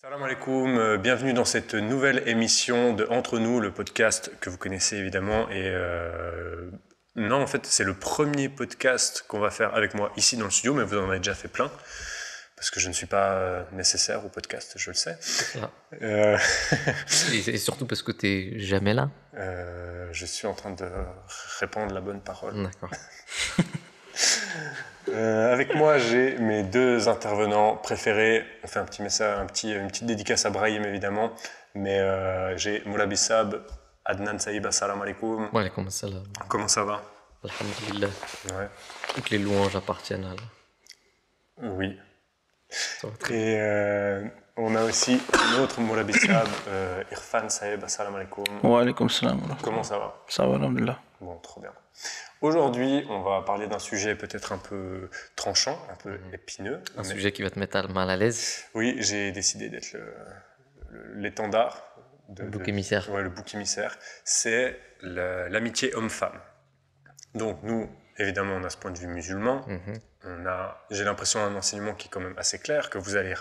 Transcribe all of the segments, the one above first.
Salam alaikum, bienvenue dans cette nouvelle émission de Entre nous, le podcast que vous connaissez évidemment. Non, en fait, c'est le premier podcast qu'on va faire avec moi ici dans le studio, mais vous en avez déjà fait plein, parce que je ne suis pas nécessaire au podcast, je le sais. Ah. Euh, Et surtout parce que t'es jamais là. je suis en train de répandre la bonne parole. D'accord. Avec moi, j'ai mes deux intervenants préférés. On fait un petit message, une petite dédicace à Brahim évidemment, mais j'ai Moula Bissab, Adnan Saïb, assalamu alaikum. Wa alaykoum assalam. Comment ça va? Alhamdulillah. Ouais. Toutes les louanges appartiennent à Allah. Oui. Ça va très Et on a aussi un autre Moula Bissab, Irfan Saïb, assalamu alaikum. Wa alaykoum salam. Comment ça va? Ça va, alhamdulillah. Bon, trop bien. Aujourd'hui, on va parler d'un sujet peut-être un peu tranchant, un peu épineux. Un mais- sujet qui va te mettre mal à l'aise. Oui, j'ai décidé d'être l'étendard. Le bouc émissaire. Ouais, le bouc émissaire. C'est l'amitié homme-femme. Donc nous, évidemment, on a ce point de vue musulman. J'ai l'impression un enseignement qui est quand même assez clair, que vous allez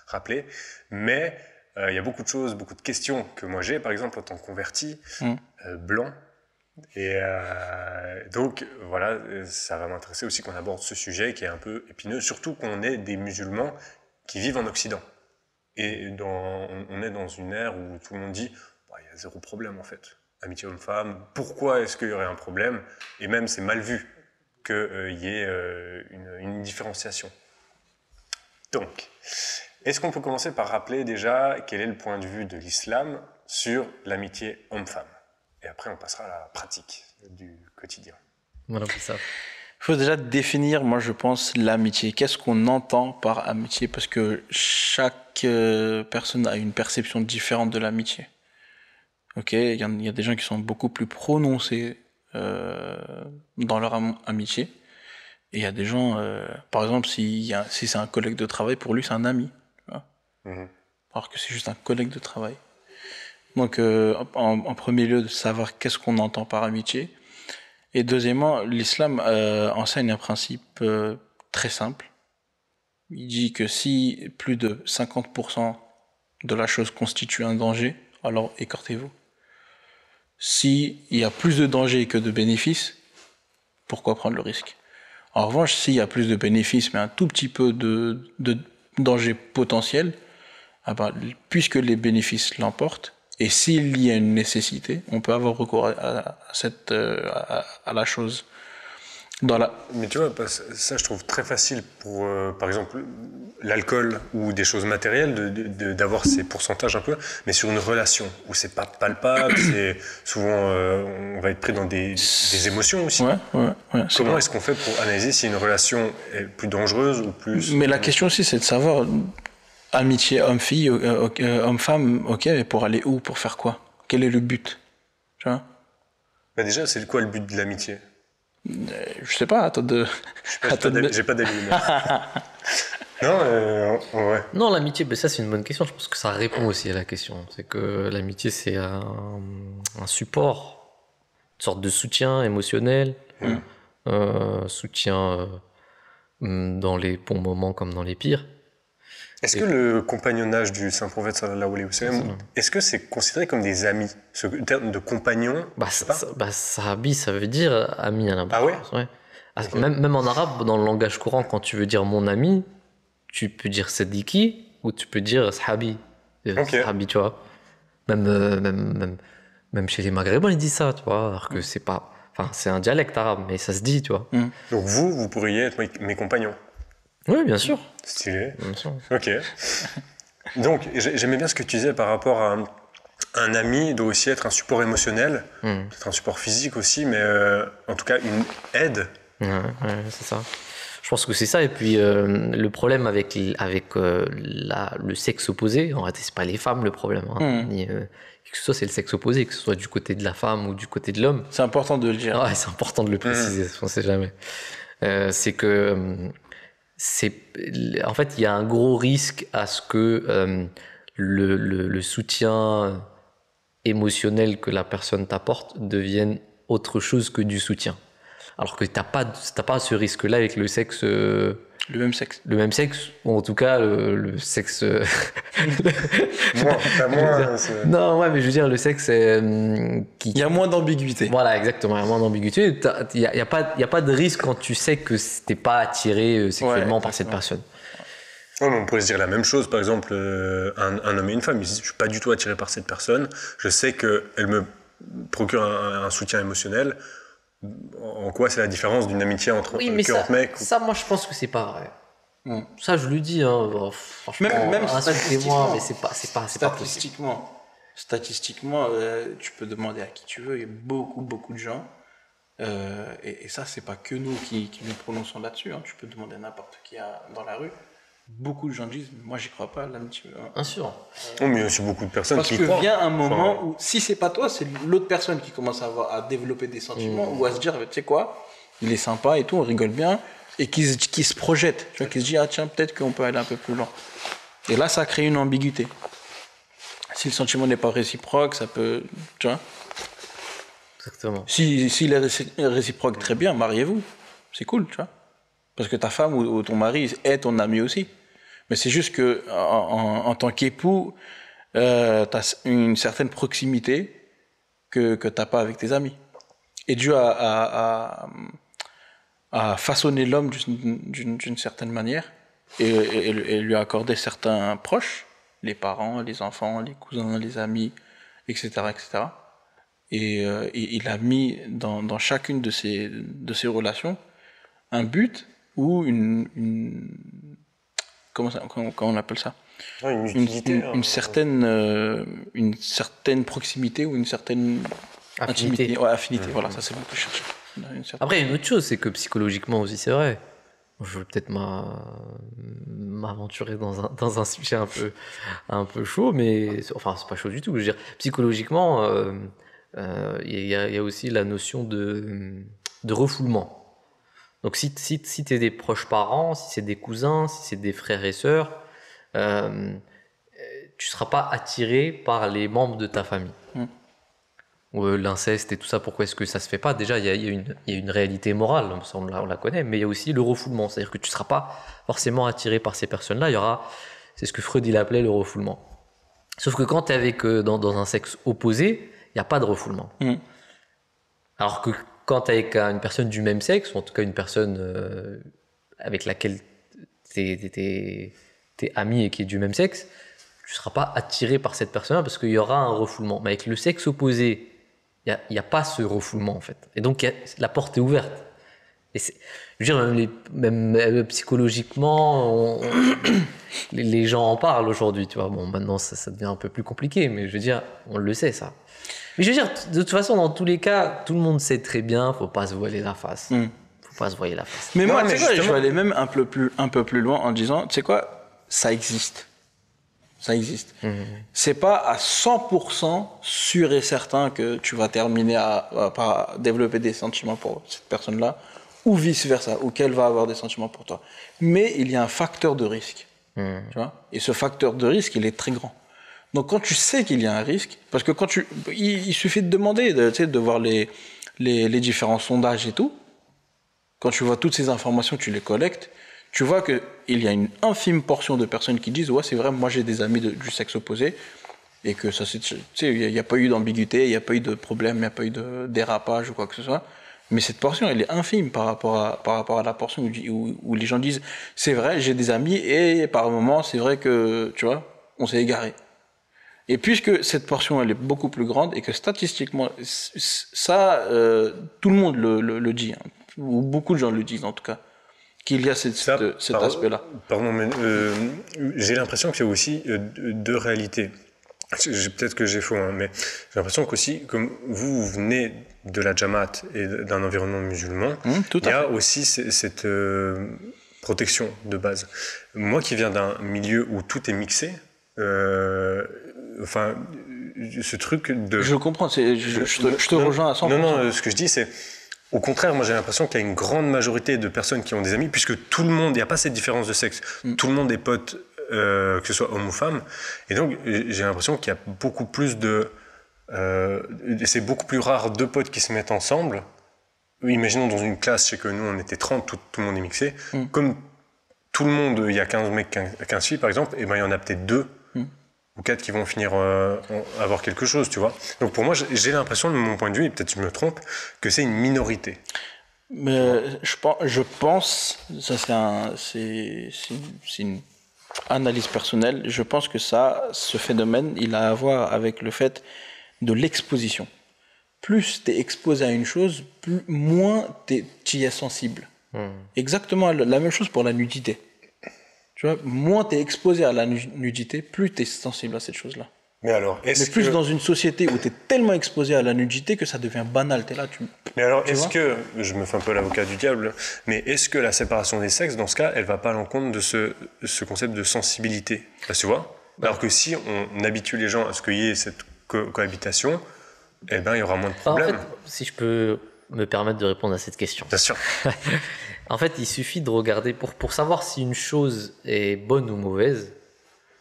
rappeler. Mais il y a beaucoup de choses, beaucoup de questions que moi j'ai, par exemple, en tant que converti, blanc. Et donc, voilà, ça va m'intéresser aussi qu'on aborde ce sujet qui est un peu épineux, surtout qu'on est des musulmans qui vivent en Occident. Et on est dans une ère où tout le monde dit bah, il y a zéro problème en fait. Amitié homme-femme, pourquoi est-ce qu'il y aurait un problème? Et même c'est mal vu qu'il y ait une différenciation. Donc, est-ce qu'on peut commencer par rappeler déjà quel est le point de vue de l'islam sur l'amitié homme-femme? Et après, on passera à la pratique du quotidien. Voilà, c'est ça. Il faut déjà définir, moi je pense, l'amitié. Qu'est-ce qu'on entend par amitié? Parce que chaque personne a une perception différente de l'amitié. Ok, il y a des gens qui sont beaucoup plus prononcés dans leur amitié. Et il y a des gens, par exemple, si c'est un collègue de travail, pour lui c'est un ami. Tu vois, alors que c'est juste un collègue de travail. Donc, en premier lieu, de savoir qu'est-ce qu'on entend par amitié. Et deuxièmement, l'islam enseigne un principe très simple. Il dit que si plus de 50% de la chose constitue un danger, alors écartez-vous. S'il y a plus de danger que de bénéfices, pourquoi prendre le risque? En revanche, s'il y a plus de bénéfices, mais un tout petit peu de danger potentiel, ah ben, puisque les bénéfices l'emportent, et s'il y a une nécessité, on peut avoir recours à la chose. Mais tu vois, ça je trouve très facile pour, par exemple, l'alcool ou des choses matérielles, d'avoir ces pourcentages un peu, mais sur une relation où c'est pas palpable, c'est souvent, on va être pris dans des émotions aussi. Ouais, Comment est-ce qu'on fait pour analyser si une relation est plus dangereuse ou plus... Mais la question aussi, c'est de savoir, amitié homme-fille, homme-femme, ok, mais pour aller où? Pour faire quoi? Quel est le but? Tu vois? Bah déjà, c'est quoi le but de l'amitié? Je sais pas, attends de... J'ai pas d'avis. Non, ouais. Non, l'amitié, ben ça c'est une bonne question. Je pense que ça répond aussi à la question. C'est que l'amitié, c'est un support, une sorte de soutien émotionnel, soutien dans les bons moments comme dans les pires. Est-ce que le compagnonnage du Saint-Prophète sallallahu alayhi wa sallam, est-ce que c'est considéré comme des amis? Ce terme de compagnon, Bah, je sais pas. sahabi, ça veut dire ami à l'importance. Ah ouais? Ouais. Okay. Même en arabe, dans le langage courant, quand tu veux dire mon ami, tu peux dire Sadiki ou tu peux dire Sahabi. Okay. Sahabi, tu vois. Même chez les Maghrébins, ils disent ça, tu vois. Alors que c'est pas. Enfin, c'est un dialecte arabe, mais ça se dit, tu vois. Donc vous pourriez être mes compagnons? Oui, bien sûr. Stylé. Bien sûr. Ok. Donc, j'aimais bien ce que tu disais par rapport à un ami doit aussi être un support émotionnel, peut-être un support physique aussi, mais en tout cas une aide. Ouais, c'est ça. Je pense que c'est ça. Et puis, le problème avec le sexe opposé, en réalité, c'est pas les femmes le problème. Ni, que ce soit c'est le sexe opposé, que ce soit du côté de la femme ou du côté de l'homme. C'est important de le dire. Ouais, c'est important de le préciser, on sait jamais. C'est que... en fait, il y a un gros risque à ce que le soutien émotionnel que la personne t'apporte devienne autre chose que du soutien. Alors que t'as pas ce risque-là avec le sexe. Le même sexe. Le même sexe, ou en tout cas le sexe. Non, ouais, mais je veux dire, le sexe qui. Il y a moins d'ambiguïté. Voilà, exactement, il y a moins d'ambiguïté. Il n'y a pas de risque quand tu sais que t'es pas attiré sexuellement par cette personne. Ouais, on pourrait se dire la même chose, par exemple, un homme et une femme. Ils disent, je ne suis pas du tout attiré par cette personne. Je sais qu'elle me procure un soutien émotionnel. En quoi c'est la différence d'une amitié entre mecs Ça, moi, je pense que c'est pas vrai. Ça, je le dis. Hein, franchement, même insultez-moi, mais c'est pas possible. Statistiquement, tu peux demander à qui tu veux. Il y a beaucoup de gens. Et ça, c'est pas que nous qui nous prononçons là-dessus. Hein. Tu peux demander à n'importe qui dans la rue. Beaucoup de gens disent, moi j'y crois pas à l'amitié. Bien sûr. Mais il y a aussi beaucoup de personnes qui y croient. Parce que vient un moment où, si c'est pas toi, c'est l'autre personne qui commence à développer des sentiments ou à se dire, tu sais quoi, il est sympa et tout, on rigole bien, et qui se projette, tu vois, qui se dit, ah tiens, peut-être qu'on peut aller un peu plus loin. Et là, ça crée une ambiguïté. Si le sentiment n'est pas réciproque, ça peut, tu vois. Exactement. S'il est réciproque, très bien, mariez-vous. C'est cool, tu vois. Parce que ta femme ou ton mari est ton ami aussi. Mais c'est juste que en tant qu'époux, tu as une certaine proximité que tu n'as pas avec tes amis. Et Dieu a façonné l'homme d'une certaine manière et lui a accordé certains proches, les parents, les enfants, les cousins, les amis, etc. etc. Et il a mis dans chacune de ces relations un but ou comment on appelle ça, une utilité, une certaine proximité ou une certaine affinité. Affinité, voilà, ça c'est le mot que je cherchais. Après, il y a une autre chose, c'est que psychologiquement aussi, c'est vrai. Je vais peut-être m'aventurer dans un sujet un peu chaud, mais enfin, c'est pas chaud du tout. Je veux dire, psychologiquement, il y a aussi la notion de refoulement. Donc si t'es des proches parents, si c'est des cousins, si c'est des frères et sœurs, tu seras pas attiré par les membres de ta famille. L'inceste et tout ça, pourquoi est-ce que ça se fait pas? Déjà, il y a une réalité morale, ça, on la connaît, mais il y a aussi le refoulement, c'est-à-dire que tu seras pas forcément attiré par ces personnes-là. C'est ce que Freud il appelait le refoulement. Sauf que quand tu es dans un sexe opposé, il n'y a pas de refoulement. Alors que quand tu es avec une personne du même sexe, ou en tout cas une personne avec laquelle tu es ami et qui est du même sexe, tu ne seras pas attiré par cette personne-là parce qu'il y aura un refoulement. Mais avec le sexe opposé, il n'y a pas ce refoulement en fait. Et donc la porte est ouverte. Et je veux dire, même psychologiquement, les gens en parlent aujourd'hui. Tu vois. Bon, maintenant ça devient un peu plus compliqué, mais je veux dire, on le sait ça. Mais je veux dire, de toute façon, dans tous les cas, tout le monde sait très bien, faut pas se voiler la face. Faut pas se voiler la face. Mais moi, tu sais quoi, je vais aller même un peu plus loin en disant, tu sais quoi, ça existe. Ça existe. C'est pas à 100% sûr et certain que tu vas terminer par développer des sentiments pour cette personne-là, ou vice-versa, ou qu'elle va avoir des sentiments pour toi. Mais il y a un facteur de risque. Tu vois, et ce facteur de risque, il est très grand. Donc quand tu sais qu'il y a un risque, parce que il suffit de demander, de voir les différents sondages et tout, quand tu vois toutes ces informations, tu les collectes, tu vois qu'il y a une infime portion de personnes qui disent « Ouais, c'est vrai, moi j'ai des amis du sexe opposé », et que ça, il n'y a pas eu d'ambiguïté, il n'y a pas eu de problème, il n'y a pas eu de dérapage ou quoi que ce soit. Mais cette portion, elle est infime par rapport à la portion où les gens disent « C'est vrai, j'ai des amis, et par moment, c'est vrai que, tu vois, on s'est égaré ». Et puisque cette portion, elle est beaucoup plus grande, et que statistiquement, ça, tout le monde le dit, hein, ou beaucoup de gens le disent en tout cas, qu'il y a cet aspect-là. Pardon, mais j'ai l'impression qu'il y a aussi deux réalités. Peut-être que j'ai faux, hein, mais j'ai l'impression qu'aussi, comme vous venez de la Jamaat et d'un environnement musulman, il y a aussi cette protection de base. Moi qui viens d'un milieu où tout est mixé, enfin, ce truc de... Je comprends, je te rejoins à 100%. Non, ce que je dis, c'est... Au contraire, moi j'ai l'impression qu'il y a une grande majorité de personnes qui ont des amis, puisque tout le monde, il n'y a pas cette différence de sexe. Tout le monde est pote, que ce soit homme ou femme. Et donc j'ai l'impression qu'il y a beaucoup plus de... c'est beaucoup plus rare deux potes qui se mettent ensemble imaginons dans une classe, je sais que nous on était 30, tout le monde est mixé, comme tout le monde, il y a 15 mecs, 15 filles par exemple, et ben il y en a peut-être 2 ou 4 qui vont finir avoir quelque chose, tu vois. Donc pour moi, j'ai l'impression, de mon point de vue, et peut-être je me trompe, que c'est une minorité. Mais je pense, ça c'est une analyse personnelle, je pense que ce phénomène, il a à voir avec le fait de l'exposition. Plus tu es exposé à une chose, moins tu y es sensible. Exactement la même chose pour la nudité. Tu vois, moins tu es exposé à la nudité, plus tu es sensible à cette chose-là. Mais alors, mais plus dans une société où tu es tellement exposé à la nudité que ça devient banal. T'es là, mais alors, est-ce que, je me fais un peu l'avocat du diable, mais est-ce que la séparation des sexes, dans ce cas, elle va pas à l'encontre de ce concept de sensibilité? Là, tu vois? Alors que si on habitue les gens à ce qu'il y ait cette cohabitation, eh ben, il y aura moins de problèmes. En fait, si je peux me permettre de répondre à cette question. Bien sûr. En fait, il suffit de regarder, pour savoir si une chose est bonne ou mauvaise,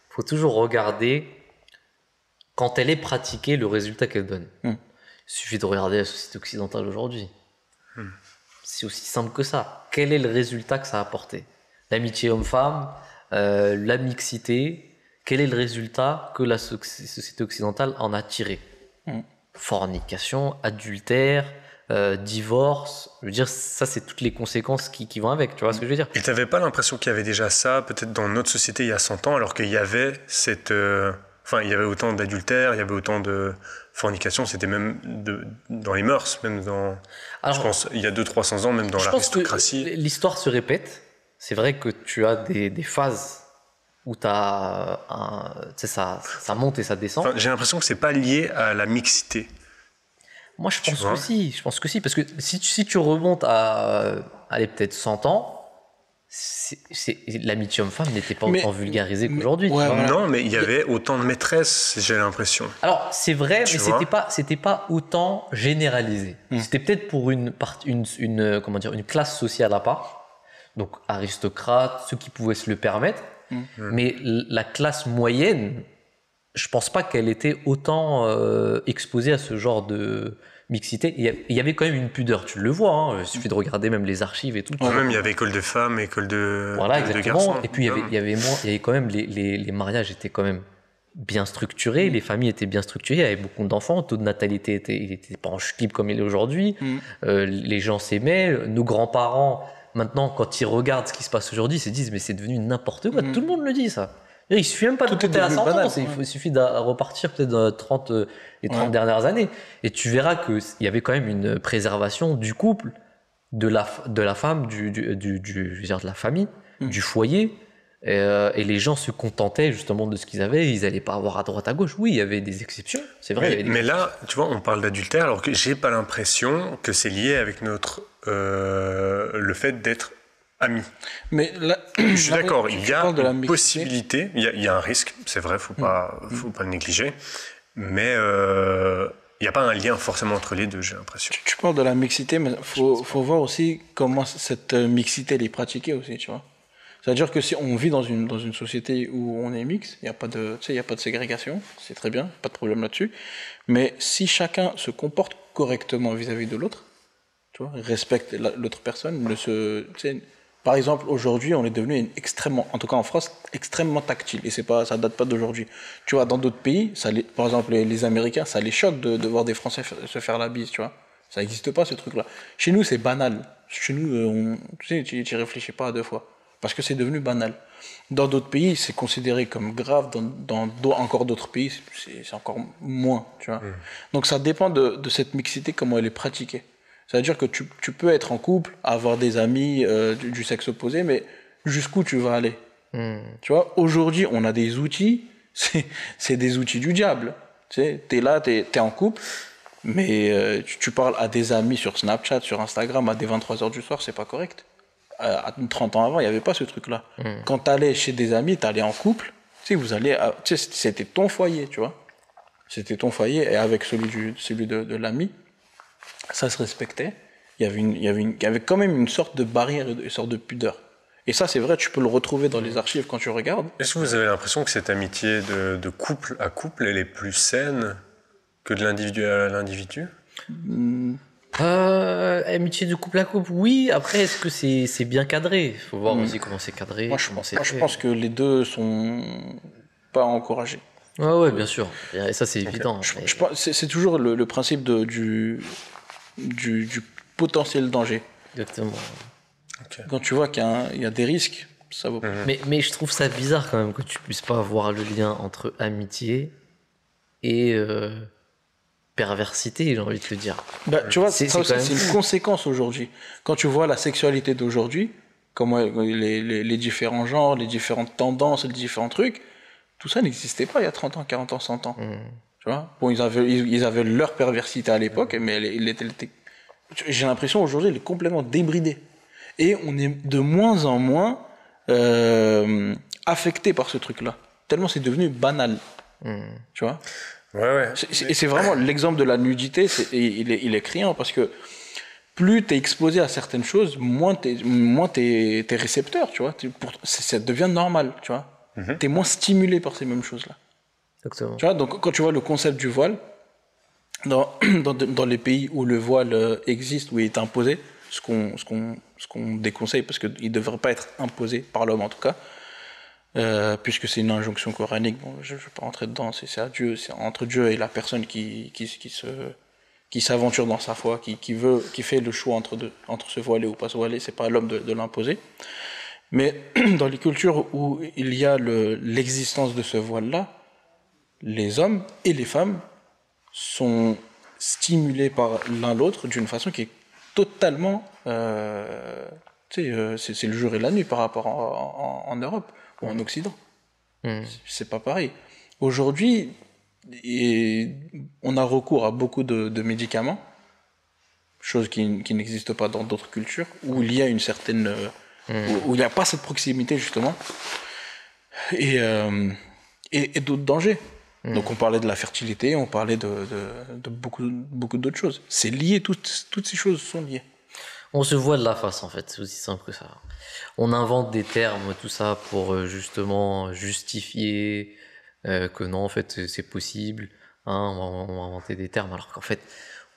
il faut toujours regarder quand elle est pratiquée, le résultat qu'elle donne. Il suffit de regarder la société occidentale aujourd'hui. C'est aussi simple que ça. Quel est le résultat que ça a apporté? L'amitié homme-femme, la mixité, quel est le résultat que la société occidentale en a tiré? Fornication, adultère, divorce, je veux dire, ça c'est toutes les conséquences qui vont avec, tu vois ce que je veux dire? Et t'avais pas l'impression qu'il y avait déjà ça, peut-être dans notre société il y a 100 ans, alors qu'il y avait cette... Enfin, il y avait autant d'adultère, il y avait autant de fornication, c'était même dans les mœurs, même dans... Alors, je pense, il y a 200-300 ans, même dans l'aristocratie. L'histoire se répète. C'est vrai que tu as des phases où ça monte et ça descend. Enfin, j'ai l'impression que c'est pas lié à la mixité. Moi, je pense que si, parce que si tu remontes à allez, peut-être 100 ans, l'amitié homme-femme n'était pas autant vulgarisée qu'aujourd'hui. Non, mais il y avait autant de maîtresses, j'ai l'impression. Alors, c'est vrai, mais c'était pas autant généralisé. C'était peut-être pour une classe sociale à part, donc aristocrates, ceux qui pouvaient se le permettre, mais la classe moyenne, je pense pas qu'elle était autant exposée à ce genre de mixité. Il y avait quand même une pudeur, tu le vois, hein, il suffit de regarder même les archives et tout. Même il y avait école de femmes, école de garçons. Et puis il y avait quand même les mariages étaient quand même bien structurés, les familles étaient bien structurées, il y avait beaucoup d'enfants, le taux de natalité était pas en chute libre comme il est aujourd'hui, les gens s'aimaient, nos grands-parents, maintenant quand ils regardent ce qui se passe aujourd'hui, ils se disent mais c'est devenu n'importe quoi, tout le monde le dit ça. Il suffit même pas de compter à 100 ans, il suffit de repartir peut-être dans les 30 dernières années. Et tu verras qu'il y avait quand même une préservation du couple, de la femme, je veux dire de la famille, du foyer. Et les gens se contentaient justement de ce qu'ils avaient. Ils n'allaient pas avoir à droite à gauche. Oui, il y avait des exceptions, c'est vrai. Mais là, tu vois, on parle d'adultère alors que j'ai pas l'impression que c'est lié avec le fait d'être amis. Mais là, je suis d'accord, il y a une possibilité, il y a un risque, c'est vrai, faut pas le négliger, mais il n'y a pas un lien forcément entre les deux, j'ai l'impression. Tu parles de la mixité, mais faut voir aussi comment cette mixité elle est pratiquée aussi, tu vois. C'est-à-dire que si on vit dans une société où on est mix, il n'y a pas de ségrégation, c'est très bien, pas de problème là-dessus, mais si chacun se comporte correctement vis-à-vis de l'autre, tu vois, respecte l'autre personne, par exemple, aujourd'hui, on est devenu en tout cas en France, extrêmement tactile. Et ça date pas d'aujourd'hui. Tu vois, dans d'autres pays, par exemple, les Américains, ça les choque de voir des Français se faire la bise, tu vois. Ça n'existe pas, ce truc-là. Chez nous, c'est banal. Chez nous, tu n'y réfléchis pas à 2 fois. Parce que c'est devenu banal. Dans d'autres pays, c'est considéré comme grave. Dans encore d'autres pays, c'est encore moins, tu vois. Donc ça dépend de cette mixité, comment elle est pratiquée. C'est-à-dire que tu peux être en couple, avoir des amis du sexe opposé, mais jusqu'où tu vas aller? Tu vois, aujourd'hui, on a des outils, c'est des outils du diable. Tu sais, t'es là, t'es en couple, mais tu parles à des amis sur Snapchat, sur Instagram, à des 23h du soir, c'est pas correct. À 30 ans avant, il n'y avait pas ce truc-là. Quand t'allais chez des amis, t'allais en couple, tu sais, c'était ton foyer, tu vois. C'était ton foyer, et avec celui de l'ami, ça se respectait, il y avait quand même une sorte de barrière, une sorte de pudeur. Et ça, c'est vrai, tu peux le retrouver dans les archives quand tu regardes. Est-ce que vous avez l'impression que cette amitié de couple à couple, elle est plus saine que de l'individu à l'individu? Amitié de couple à couple, oui. Après, est-ce que c'est bien cadré? Il faut voir aussi comment c'est cadré. Moi, je pense que les deux sont pas encouragés. Ouais, bien sûr. Et ça, c'est évident. C'est toujours le principe du potentiel danger. Exactement. Quand tu vois qu'il y a des risques, ça vaut pas. Mais je trouve ça bizarre quand même que tu puisses pas voir le lien entre amitié et perversité, j'ai envie de te dire. Tu vois, c'est une conséquence aujourd'hui. Quand tu vois la sexualité d'aujourd'hui, comment les différents genres, les différentes tendances, les différents trucs, tout ça n'existait pas il y a 30 ans, 40 ans, 100 ans. Tu vois, bon, ils avaient leur perversité à l'époque, mais j'ai l'impression aujourd'hui, elle est complètement débridée. Et on est de moins en moins affecté par ce truc-là. Tellement c'est devenu banal. Tu vois. Ouais. Et c'est vraiment l'exemple de la nudité, il est criant parce que plus tu es exposé à certaines choses, moins t'es récepteur, tu vois. Ça devient normal, tu vois. Tu es moins stimulé par ces mêmes choses-là. Exactement. Tu vois, donc quand tu vois le concept du voile, dans les pays où le voile existe, où il est imposé, ce qu'on déconseille parce qu'il ne devrait pas être imposé par l'homme en tout cas, puisque c'est une injonction coranique. Bon, je ne vais pas rentrer dedans, c'est à Dieu, c'est entre Dieu et la personne qui s'aventure dans sa foi, qui fait le choix entre se voiler ou pas se voiler, c'est pas à l'homme de l'imposer. Mais dans les cultures où il y a l'existence de ce voile-là, les hommes et les femmes sont stimulés par l'un l'autre d'une façon qui est totalement... c'est le jour et la nuit par rapport en Europe ou en Occident. C'est pas pareil. Aujourd'hui, on a recours à beaucoup de médicaments, chose qui n'existe pas dans d'autres cultures, où il y a une certaine... où il n'y a pas cette proximité, justement, et d'autres dangers. Donc on parlait de la fertilité, on parlait de beaucoup d'autres choses. C'est lié, toutes ces choses sont liées. On se voit de la face, en fait, c'est aussi simple que ça. On invente des termes, tout ça, pour justement justifier que non, en fait, c'est possible. On va inventer des termes, alors qu'en fait,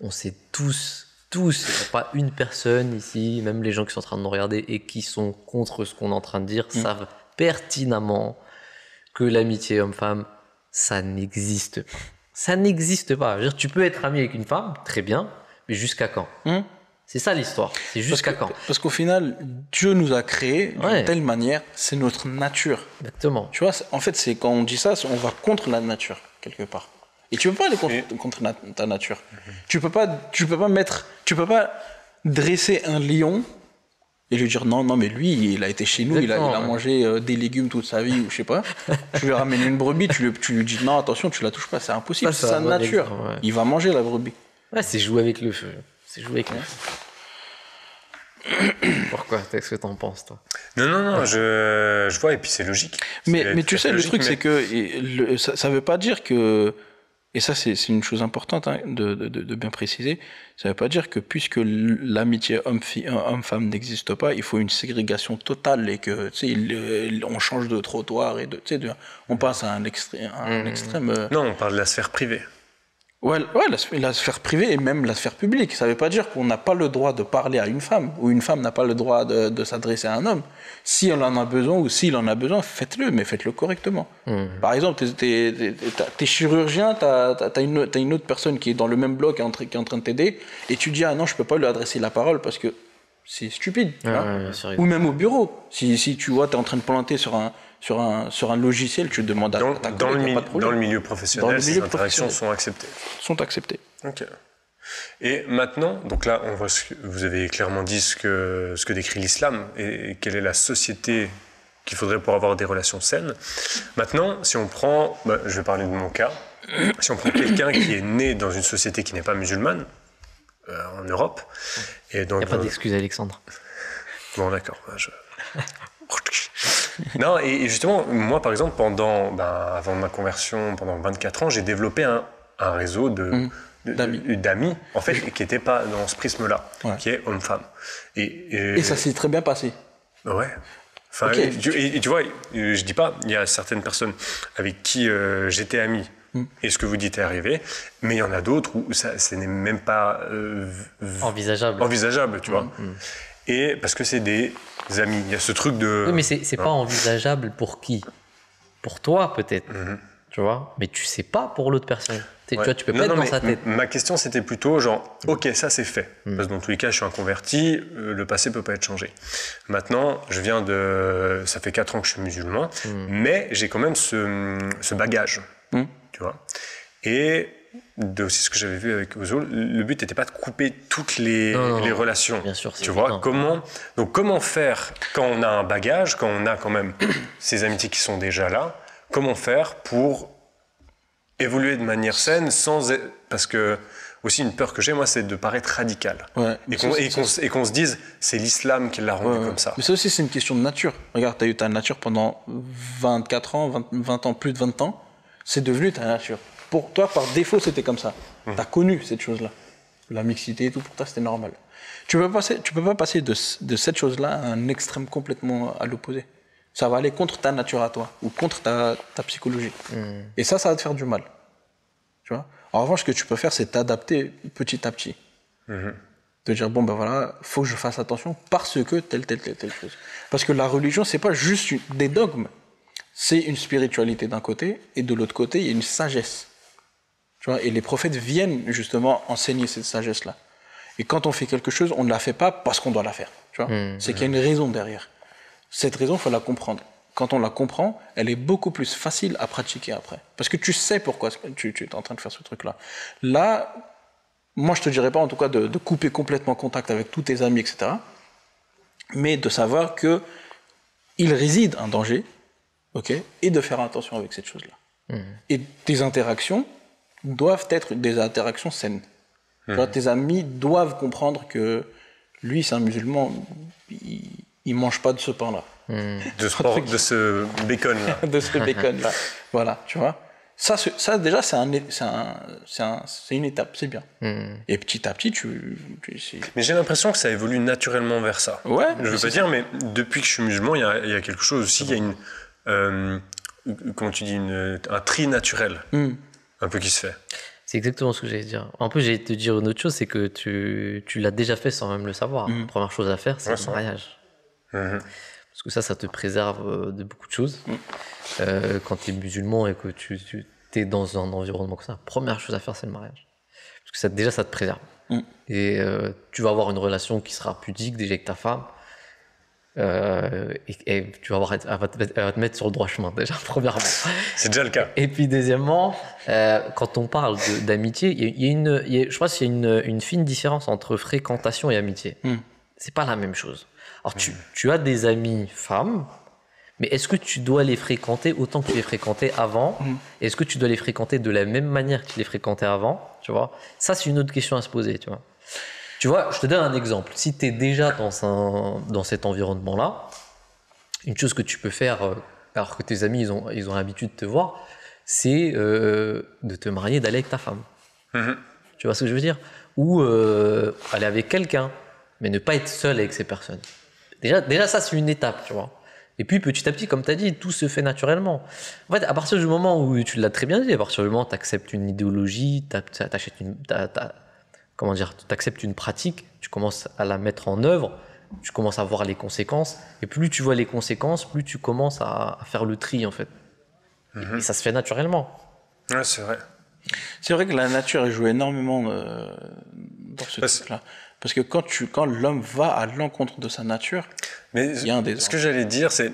on sait tous, il n'y a pas une personne ici, même les gens qui sont en train de nous regarder et qui sont contre ce qu'on est en train de dire, savent pertinemment que l'amitié homme-femme, ça n'existe pas. Ça n'existe pas. Je veux dire, tu peux être ami avec une femme, très bien, mais jusqu'à quand? C'est ça l'histoire. C'est jusqu'à quand? Parce qu'au final, Dieu nous a créés d'une telle manière, c'est notre nature. Exactement. Tu vois, en fait, c'est quand on dit ça, on va contre la nature, quelque part. Et tu peux pas aller contre ta nature. Tu peux pas dresser un lion et lui dire non, mais lui, il a été chez nous, il a mangé des légumes toute sa vie, ou je sais pas. Tu lui ramènes une brebis, tu lui dis non, attention, tu la touches pas, c'est impossible, c'est sa nature. Exemple, il va manger la brebis. Ouais, c'est jouer avec le feu. C'est jouer avec le feu. Pourquoi? Qu'est-ce que t'en penses, toi? Non, je vois, et puis c'est logique. Mais tu sais, le truc, c'est que ça veut pas dire que... Et ça, c'est une chose importante de bien préciser. Ça veut pas dire que puisque l'amitié homme-femme n'existe pas, il faut une ségrégation totale et que, tu sais, on change de trottoir et on passe à un extrême... Non, on parle de la sphère privée. Ouais, la sphère privée et même la sphère publique. Ça ne veut pas dire qu'on n'a pas le droit de parler à une femme ou une femme n'a pas le droit de s'adresser à un homme. Si elle en a besoin ou s'il en a besoin, faites-le, mais faites-le correctement. Par exemple, t'es chirurgien, t'as une autre personne qui est dans le même bloc qui est en train de t'aider et tu dis ah non, je peux pas lui adresser la parole parce que c'est stupide. Ou même au bureau. Si tu vois, t'es en train de planter sur un logiciel, tu demandes à ta collègue, pas de problème. Dans le milieu professionnel, ces interactions sont acceptées. Sont acceptées. Ok. Et maintenant, donc là, on voit vous avez clairement dit ce que décrit l'islam et quelle est la société qu'il faudrait pour avoir des relations saines. Maintenant, si on prend, je vais parler de mon cas, si on prend quelqu'un qui est né dans une société qui n'est pas musulmane, en Europe, et donc... Il n'y a pas d'excuse, Alexandre. Bon, d'accord. Non, et justement, moi, par exemple, avant ma conversion, pendant 24 ans, j'ai développé un réseau d'amis, en fait, qui n'étaient pas dans ce prisme-là, qui est homme-femme. Et ça s'est très bien passé. Ouais. Enfin, et tu vois, je dis pas, il y a certaines personnes avec qui j'étais ami et ce que vous dites est arrivé, mais il y en a d'autres où ce n'est même pas envisageable, tu vois. Et parce que c'est des amis, il y a ce truc de... Oui, mais c'est pas envisageable pour qui? Pour toi, peut-être, tu vois, mais tu sais pas pour l'autre personne. Tu vois, tu peux pas être dans sa tête. Ma question, c'était plutôt genre, ok, ça c'est fait. Parce que dans tous les cas, je suis un converti, le passé peut pas être changé. Maintenant, ça fait 4 ans que je suis musulman, mais j'ai quand même ce bagage, tu vois. Et aussi ce que j'avais vu avec Ozo, le but n'était pas de couper toutes les relations. Bien sûr, tu vois, comment faire quand on a un bagage, quand on a quand même ces amitiés qui sont déjà là, comment faire pour évoluer de manière saine parce que aussi une peur que j'ai moi c'est de paraître radical et qu'on se dise c'est l'islam qui l'a rendu comme ça. Mais ça aussi c'est une question de nature. Regarde, tu as eu ta nature pendant 24 ans, 20 ans, plus de 20 ans, c'est devenu ta nature. Pour toi par défaut c'était comme ça. Tu as connu cette chose-là. La mixité et tout, pour toi c'était normal. Tu peux pas passer de cette chose-là à un extrême complètement à l'opposé. Ça va aller contre ta nature à toi, ou contre ta psychologie. Et ça va te faire du mal. Tu vois ? En revanche, ce que tu peux faire, c'est t'adapter petit à petit. Te dire, bon, ben voilà, faut que je fasse attention parce que telle chose. Parce que la religion, c'est pas juste des dogmes. C'est une spiritualité d'un côté, et de l'autre côté, il y a une sagesse. Tu vois ? Et les prophètes viennent justement enseigner cette sagesse-là. Et quand on fait quelque chose, on ne la fait pas parce qu'on doit la faire. Tu vois ? C'est qu'il y a une raison derrière. Cette raison, il faut la comprendre. Quand on la comprend, elle est beaucoup plus facile à pratiquer après. Parce que tu sais pourquoi tu es en train de faire ce truc-là. Là, moi, je ne te dirais pas en tout cas de couper complètement contact avec tous tes amis, etc. Mais de savoir qu'il réside un danger, et de faire attention avec cette chose-là. Et tes interactions doivent être des interactions saines. Tu vois, tes amis doivent comprendre que lui, c'est un musulman, il mange pas de ce pain-là. De ce bacon-là. De ce bacon-là. Voilà, tu vois. Ça déjà, c'est une étape, c'est bien. Et petit à petit, Mais j'ai l'impression que ça évolue naturellement vers ça. Ouais. Je veux pas dire, mais depuis que je suis musulman, il y a quelque chose aussi, il y a comment tu dis, un tri naturel, un peu qui se fait. C'est exactement ce que j'allais dire. En plus, j'allais te dire une autre chose, c'est que tu l'as déjà fait sans même le savoir. La première chose à faire, c'est le mariage. Parce que ça te préserve de beaucoup de choses. Quand tu es musulman et que tu es dans un environnement comme ça, la première chose à faire, c'est le mariage. Parce que déjà, ça te préserve. Et tu vas avoir une relation qui sera pudique déjà avec ta femme. Et tu vas voir, elle va te mettre sur le droit chemin, déjà, premièrement. C'est déjà le cas. Et puis, deuxièmement, quand on parle d'amitié, je pense qu'il y a une fine différence entre fréquentation et amitié. C'est pas la même chose. Alors, tu as des amis femmes, mais est-ce que tu dois les fréquenter autant que tu les fréquentais avant? Est-ce que tu dois les fréquenter de la même manière que tu les fréquentais avant? Tu vois, ça, c'est une autre question à se poser. Tu vois, je te donne un exemple. Si tu es déjà dans cet environnement-là, une chose que tu peux faire, alors que tes amis ils ont l'habitude de te voir, c'est de te marier, d'aller avec ta femme. Tu vois ce que je veux dire? Ou aller avec quelqu'un, mais ne pas être seul avec ces personnes. Déjà ça, c'est une étape, tu vois. Et puis, petit à petit, comme tu as dit, tout se fait naturellement. En fait, à partir du moment où, tu l'as très bien dit, à partir du moment où tu acceptes une idéologie, t'acceptes une pratique, tu commences à la mettre en œuvre, tu commences à voir les conséquences, et plus tu vois les conséquences, plus tu commences à faire le tri, en fait. Et ça se fait naturellement. Ouais, c'est vrai. C'est vrai que la nature joue énormément dans ce truc-là. Parce que quand l'homme va à l'encontre de sa nature, il y a un désordre. Ce que j'allais dire, c'est,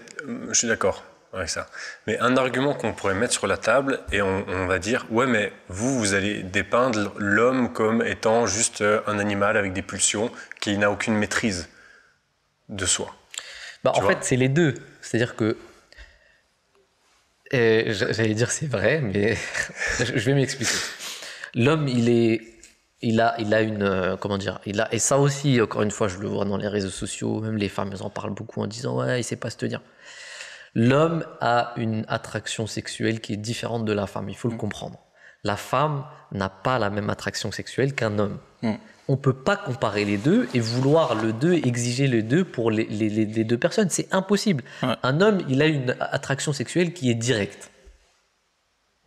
je suis d'accord avec ça, mais un argument qu'on pourrait mettre sur la table et on va dire, ouais, mais vous allez dépeindre l'homme comme étant juste un animal avec des pulsions qui n'a aucune maîtrise de soi. En fait, c'est les deux. C'est-à-dire que j'allais dire c'est vrai, mais je vais m'expliquer. L'homme, il a une et ça aussi, encore une fois, je le vois dans les réseaux sociaux, même les femmes, elles en parlent beaucoup en disant ouais, il sait pas se tenir. L'homme a une attraction sexuelle qui est différente de la femme, il faut le comprendre. La femme n'a pas la même attraction sexuelle qu'un homme. On peut pas comparer les deux et vouloir le deux, exiger le deux pour les deux personnes, c'est impossible. Un homme, il a une attraction sexuelle qui est directe.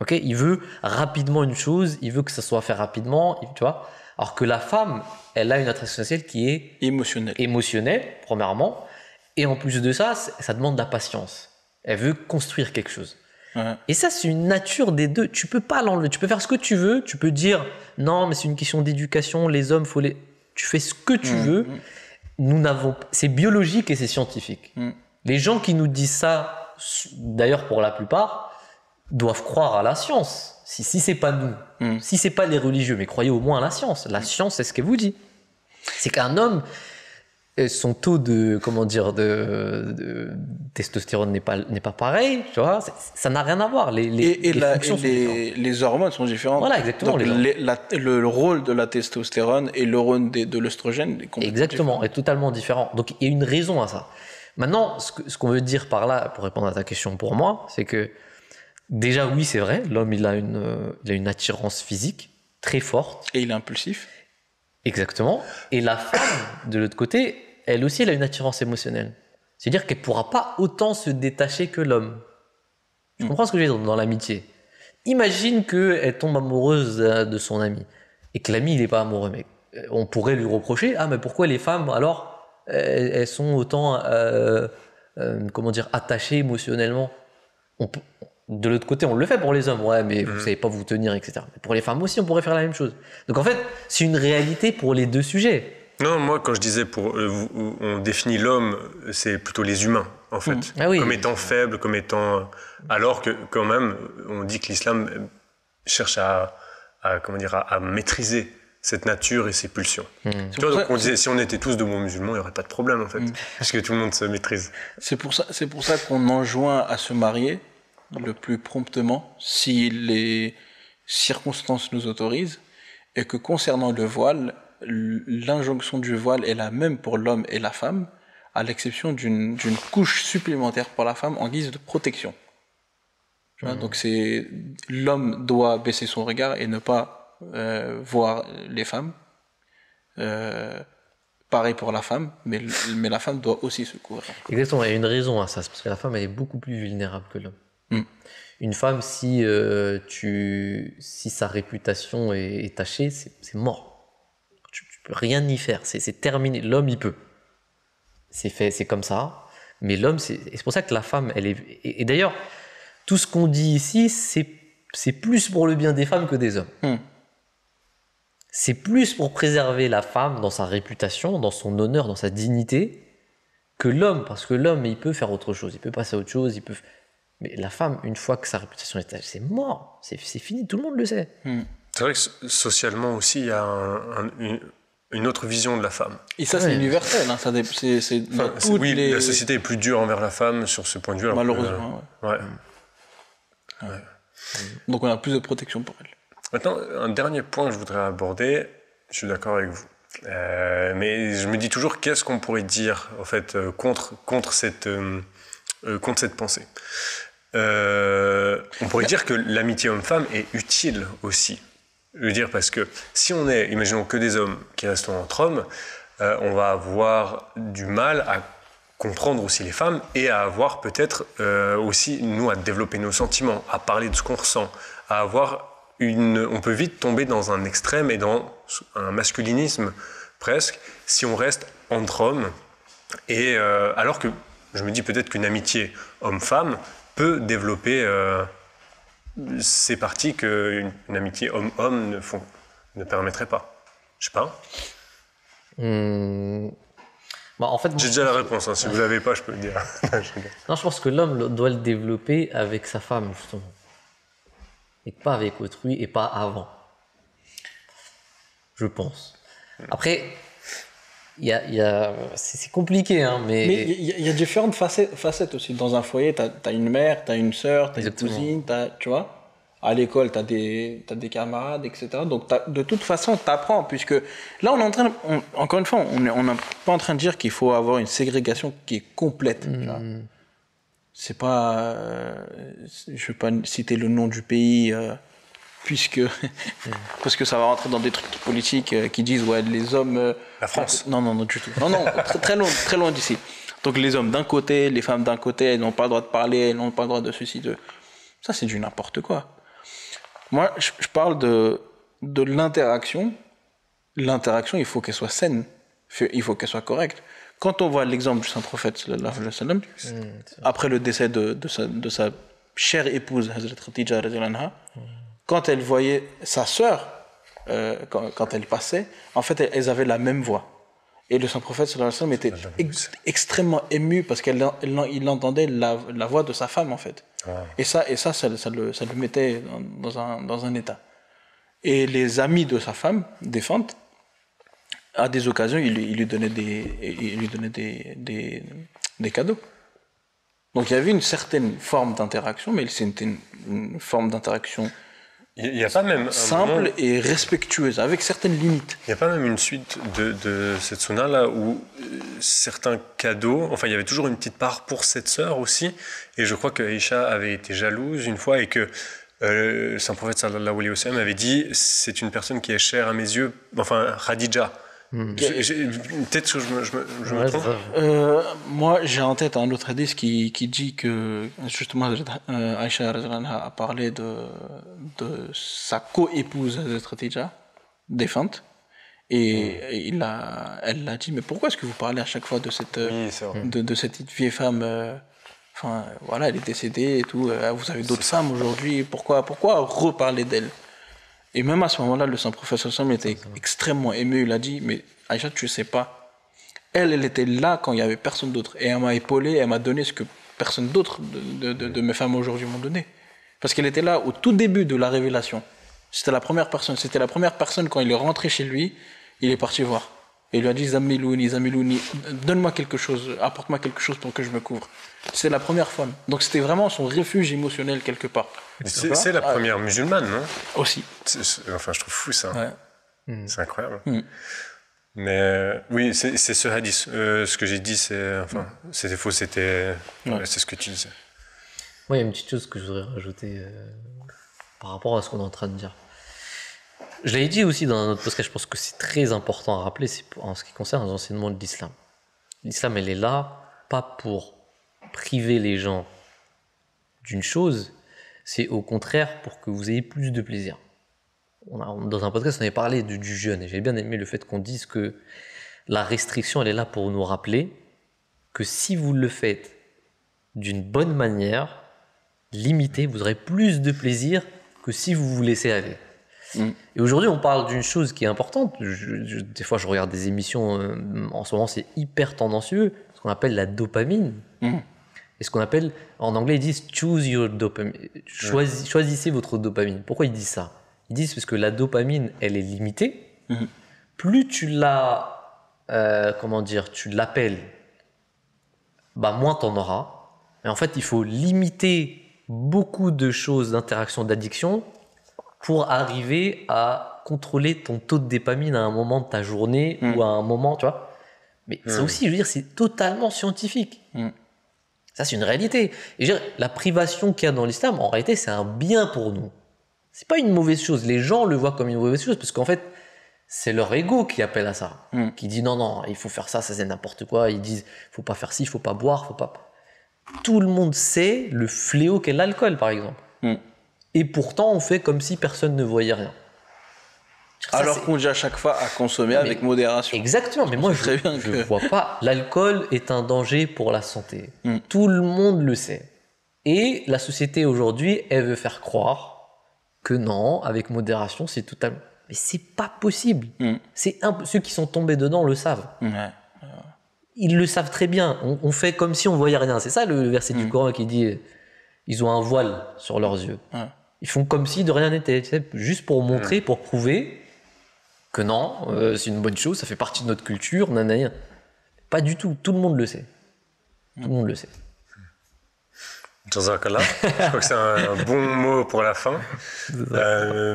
Okay, il veut rapidement une chose, il veut que ça soit fait rapidement, tu vois. Alors que la femme, elle a une attraction sexuelle qui est émotionnelle, premièrement. Et en plus de ça, ça demande de la patience. Elle veut construire quelque chose. Ouais. Et ça, c'est une nature des deux. Tu peux pas l'enlever. Tu peux faire ce que tu veux. Tu peux dire non, mais c'est une question d'éducation. Les hommes, faut les. Tu fais ce que tu veux. Nous n'avons. C'est biologique et c'est scientifique. Les gens qui nous disent ça, d'ailleurs pour la plupart, doivent croire à la science. Si c'est pas nous, si c'est pas les religieux, mais croyez au moins à la science. La science, c'est ce qu'elle vous dit. C'est qu'un homme, son taux de testostérone n'est pas pareil, tu vois. Ça n'a rien à voir. Les hormones sont différentes. Voilà, exactement. Donc le rôle de la testostérone et le rôle de l'œstrogène est complètement exactement, est totalement différent. Donc il y a une raison à ça. Maintenant, ce qu'on veut dire par là, pour répondre à ta question pour moi, c'est que déjà, oui, c'est vrai, l'homme, il a une attirance physique très forte. Et il est impulsif. Exactement. Et la femme, de l'autre côté, elle aussi, elle a une attirance émotionnelle. C'est-à-dire qu'elle ne pourra pas autant se détacher que l'homme. Tu comprends ce que je veux dire dans l'amitié? Imagine qu'elle tombe amoureuse de son ami et que l'ami, il n'est pas amoureux. Mais on pourrait lui reprocher, ah, mais pourquoi les femmes, alors, elles sont autant, attachées émotionnellement? De l'autre côté, on le fait pour les hommes, ouais, mais vous ne savez pas vous tenir, etc. Mais pour les femmes aussi, on pourrait faire la même chose. Donc en fait, c'est une réalité pour les deux sujets. Non, moi, quand je disais, on définit l'homme, c'est plutôt les humains, en fait. Ah oui. Comme étant faibles, comme étant... Alors que, quand même, on dit que l'islam cherche à maîtriser cette nature et ses pulsions. Tu vois, donc on disait, si on était tous de bons musulmans, il n'y aurait pas de problème, en fait. Parce que tout le monde se maîtrise. C'est pour ça qu'on enjoint à se marier le plus promptement, si les circonstances nous autorisent, et que concernant le voile, l'injonction du voile est la même pour l'homme et la femme, à l'exception d'une couche supplémentaire pour la femme en guise de protection. Tu vois, donc l'homme doit baisser son regard et ne pas voir les femmes. Pareil pour la femme, mais la femme doit aussi se couvrir. Exactement, il y a une raison à ça, c'est parce que la femme, elle est beaucoup plus vulnérable que l'homme. Une femme, si sa réputation est tachée, c'est mort. Tu peux rien y faire, c'est terminé. L'homme, il peut. C'est fait, c'est comme ça. Mais l'homme, c'est pour ça que la femme, elle est... Et d'ailleurs, tout ce qu'on dit ici, c'est plus pour le bien des femmes que des hommes. C'est plus pour préserver la femme dans sa réputation, dans son honneur, dans sa dignité, que l'homme. Parce que l'homme, il peut faire autre chose, il peut passer à autre chose, mais la femme, une fois que sa réputation est tachée, c'est mort, c'est fini, tout le monde le sait. C'est vrai que socialement aussi, il y a une autre vision de la femme. Et ça, c'est universel. Hein, la société est plus dure envers la femme sur ce point de vue. Malheureusement, ouais. Donc on a plus de protection pour elle. Maintenant, un dernier point que je voudrais aborder, je suis d'accord avec vous. Mais je me dis toujours, qu'est-ce qu'on pourrait dire en fait, contre cette pensée. On pourrait dire que l'amitié homme-femme est utile aussi. Je veux dire, parce que si on est, imaginons que des hommes qui restent entre hommes, on va avoir du mal à comprendre aussi les femmes et à avoir peut-être aussi, nous, à développer nos sentiments, à parler de ce qu'on ressent, à avoir on peut vite tomber dans un extrême et dans un masculinisme presque, si on reste entre hommes. Et alors que je me dis peut-être qu'une amitié homme-femme peut développer ces parties qu'une amitié homme-homme ne permettrait pas. Je sais pas. En fait, j'ai déjà la réponse, hein. Si vous l'avez pas, je peux le dire. Non, je pense que l'homme doit le développer avec sa femme, justement. Et pas avec autrui et pas avant. Je pense. Après, c'est compliqué, hein, mais il y a différentes facettes aussi. Dans un foyer, t'as une mère, t'as une sœur, t'as une cousine, tu vois. À l'école, t'as des camarades, etc. Donc, de toute façon, t'apprends, puisque là, encore une fois, on n'est pas en train de dire qu'il faut avoir une ségrégation qui est complète. Tu vois. C'est pas... je vais pas citer le nom du pays, parce que ça va rentrer dans des trucs politiques qui disent, ouais, les hommes... La France. Non, du tout. Non, très loin d'ici. Donc, les hommes d'un côté, les femmes d'un côté, elles n'ont pas le droit de parler, elles n'ont pas le droit de ceci, de... Ça, c'est du n'importe quoi. Moi, je parle de l'interaction. L'interaction, il faut qu'elle soit saine. Il faut qu'elle soit correcte. Quand on voit l'exemple du Saint-Prophète, sallallahu alayhi wa sallam, après le décès de sa chère épouse, Hazrat Khadija, quand elle voyait sa sœur, quand elle passait, en fait, elles avaient la même voix. Et le Saint-Prophète, sallallahu alayhi wa sallam, était extrêmement ému parce qu'il entendait la voix de sa femme, en fait. Ah. Et ça le mettait dans un état. Et les amis de sa femme, défunte, à des occasions, il lui donnait des cadeaux. Donc il y avait une certaine forme d'interaction, mais c'était une forme d'interaction simple et respectueuse, avec certaines limites. Il n'y a pas même une suite de cette sunna là où certains cadeaux, enfin il y avait toujours une petite part pour cette sœur aussi, et je crois que Aïcha avait été jalouse une fois et que le Saint-Prophète sallallahu alayhi wa sallam avait dit c'est une personne qui est chère à mes yeux, enfin Khadija. Peut-être que je me trompe. Moi, j'ai en tête un autre hadith qui dit que justement Aïcha a parlé de sa co-épouse Khadija, défunte, et elle l'a dit, mais pourquoi est-ce que vous parlez à chaque fois de cette vieille femme enfin voilà, elle est décédée et tout, vous avez d'autres femmes aujourd'hui, pourquoi reparler d'elle? Et même à ce moment-là, le Saint-Prophète sallam était extrêmement ému. Il a dit, mais Aïcha, tu sais pas. Elle était là quand il y avait personne d'autre. Et elle m'a épaulé, elle m'a donné ce que personne d'autre de mes femmes aujourd'hui m'ont donné. Parce qu'elle était là au tout début de la révélation. C'était la première personne quand il est rentré chez lui, il est parti voir. Et il lui a dit, Zamilouni, donne-moi quelque chose, apporte-moi quelque chose pour que je me couvre. C'est la première femme. Donc c'était vraiment son refuge émotionnel quelque part. C'est la première musulmane, non? Aussi. Enfin, je trouve fou ça. Ouais. C'est incroyable. Mais oui, c'est ce hadith. Ce que j'ai dit, c'était faux, c'est ce que tu disais. Moi, il y a une petite chose que je voudrais rajouter par rapport à ce qu'on est en train de dire. Je l'avais dit aussi dans un autre podcast, je pense que c'est très important à rappeler, c'est en ce qui concerne les enseignements de l'islam. L'islam, elle est là, pas pour priver les gens d'une chose, c'est au contraire pour que vous ayez plus de plaisir. Dans un podcast, on avait parlé du jeûne, et j'ai bien aimé le fait qu'on dise que la restriction, elle est là pour nous rappeler que si vous le faites d'une bonne manière, limitée, vous aurez plus de plaisir que si vous vous laissez aller. Et aujourd'hui, on parle d'une chose qui est importante. Des fois, je regarde des émissions, en ce moment, c'est hyper tendancieux, ce qu'on appelle la dopamine. Et ce qu'on appelle, en anglais, ils disent « choose your dopamine ». Choisissez votre dopamine. Pourquoi ils disent ça? Ils disent parce que la dopamine, elle est limitée. Plus tu tu l'appelles, moins t'en auras. Et en fait, il faut limiter beaucoup de choses, d'interactions, d'addiction, pour arriver à contrôler ton taux de dopamine à un moment de ta journée ou à un moment, tu vois. Mais ça aussi, je veux dire, c'est totalement scientifique. Ça, c'est une réalité. Et je veux dire, la privation qu'il y a dans l'islam, en réalité, c'est un bien pour nous. C'est pas une mauvaise chose. Les gens le voient comme une mauvaise chose parce qu'en fait, c'est leur ego qui appelle à ça. Qui dit non, il faut faire ça c'est n'importe quoi. Ils disent, faut pas faire ci, faut pas boire, faut pas... Tout le monde sait le fléau qu'est l'alcool, par exemple. Et pourtant, on fait comme si personne ne voyait rien. Alors qu'on dit à chaque fois à consommer avec modération. Exactement, mais moi je ne vois pas. L'alcool est un danger pour la santé. Tout le monde le sait. Et la société aujourd'hui, elle veut faire croire que non, avec modération, c'est totalement... Mais c'est pas possible. Ceux qui sont tombés dedans le savent. Ils le savent très bien. On fait comme si on voyait rien. C'est ça le verset du Coran qui dit ils ont un voile sur leurs yeux. Ils font comme si de rien n'était, tu sais, juste pour montrer, pour prouver que non, c'est une bonne chose, ça fait partie de notre culture, nanana. Pas du tout, tout le monde le sait. Tout le monde le sait. Jazakallah. Je crois que c'est un bon mot pour la fin.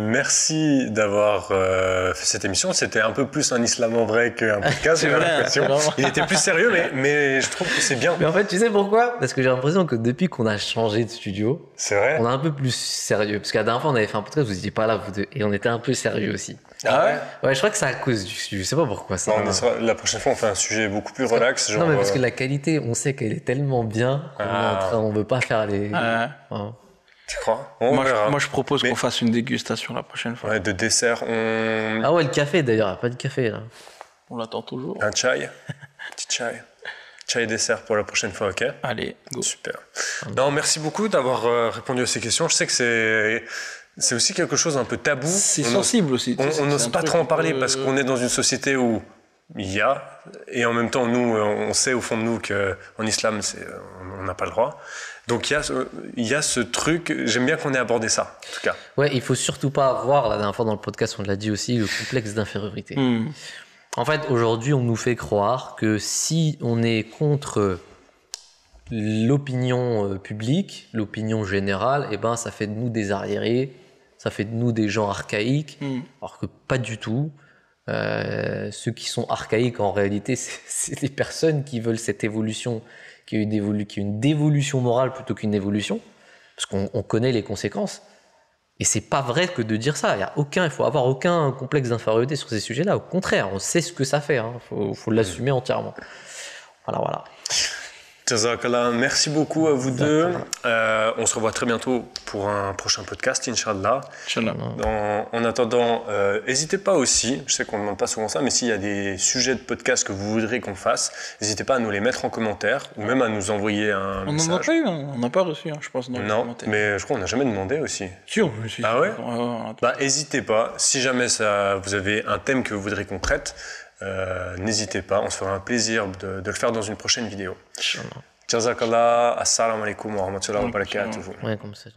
Merci d'avoir fait cette émission. C'était un peu plus un islam en vrai qu'un podcast. J'ai l'impression. Il était plus sérieux, mais je trouve que c'est bien. Mais en fait, tu sais pourquoi? Parce que j'ai l'impression que depuis qu'on a changé de studio, c'est vrai, on est un peu plus sérieux. Parce qu'à la dernière fois, on avait fait un podcast, vous n'étiez pas là, vous deux, et on était un peu sérieux aussi. Ah ouais? Ouais, je crois que c'est à cause du studio. Je sais pas pourquoi ça. Non, la prochaine fois, on fait un sujet beaucoup plus relax. Non, mais parce que la qualité, on sait qu'elle est tellement bien qu'on veut pas faire les. Tu crois? On verra. Moi, je propose qu'on fasse une dégustation la prochaine fois. Ouais, de dessert, Ah ouais, le café d'ailleurs, il n'y a pas de café là. On l'attend toujours. un chai. Petit chai. Chai dessert pour la prochaine fois, ok? Allez, go. Super. Non, merci beaucoup d'avoir répondu à ces questions. Je sais que c'est aussi quelque chose un peu tabou. C'est sensible aussi. On n'ose pas trop en parler parce qu'on est dans une société où il y a, et en même temps, nous, on sait au fond de nous qu'en islam, on n'a pas le droit. Donc il y a ce truc, j'aime bien qu'on ait abordé ça, en tout cas. Ouais, il faut surtout pas avoir, la dernière fois dans le podcast, on l'a dit aussi, le complexe d'infériorité. En fait, aujourd'hui, on nous fait croire que si on est contre l'opinion publique, l'opinion générale, eh ben, ça fait de nous des arriérés, ça fait de nous des gens archaïques, alors que pas du tout. Ceux qui sont archaïques, en réalité, c'est des personnes qui veulent cette évolution, qui a une dévolution morale plutôt qu'une évolution, parce qu'on connaît les conséquences. Et c'est pas vrai que de dire ça. Il faut avoir aucun complexe d'infériorité sur ces sujets-là. Au contraire, on sait ce que ça fait. Faut l'assumer entièrement. Voilà. Jazakallah, merci beaucoup à vous deux. On se revoit très bientôt pour un prochain podcast, Inch'Allah. En attendant, n'hésitez pas aussi, je sais qu'on ne demande pas souvent ça, mais s'il y a des sujets de podcast que vous voudrez qu'on fasse, n'hésitez pas à nous les mettre en commentaire ou même à nous envoyer un message. On n'en a pas eu, on n'a pas reçu, je pense, dans les commentaires. Mais je crois qu'on n'a jamais demandé aussi. Sûr, je suis sûr. Ah ouais? N'hésitez pas, si jamais vous avez un thème que vous voudrez qu'on traite, n'hésitez pas, on se fera un plaisir de le faire dans une prochaine vidéo. Jazakallah, assalamu alaikum wa rahmatullahi wa barakatuh. Ouais, comme ça.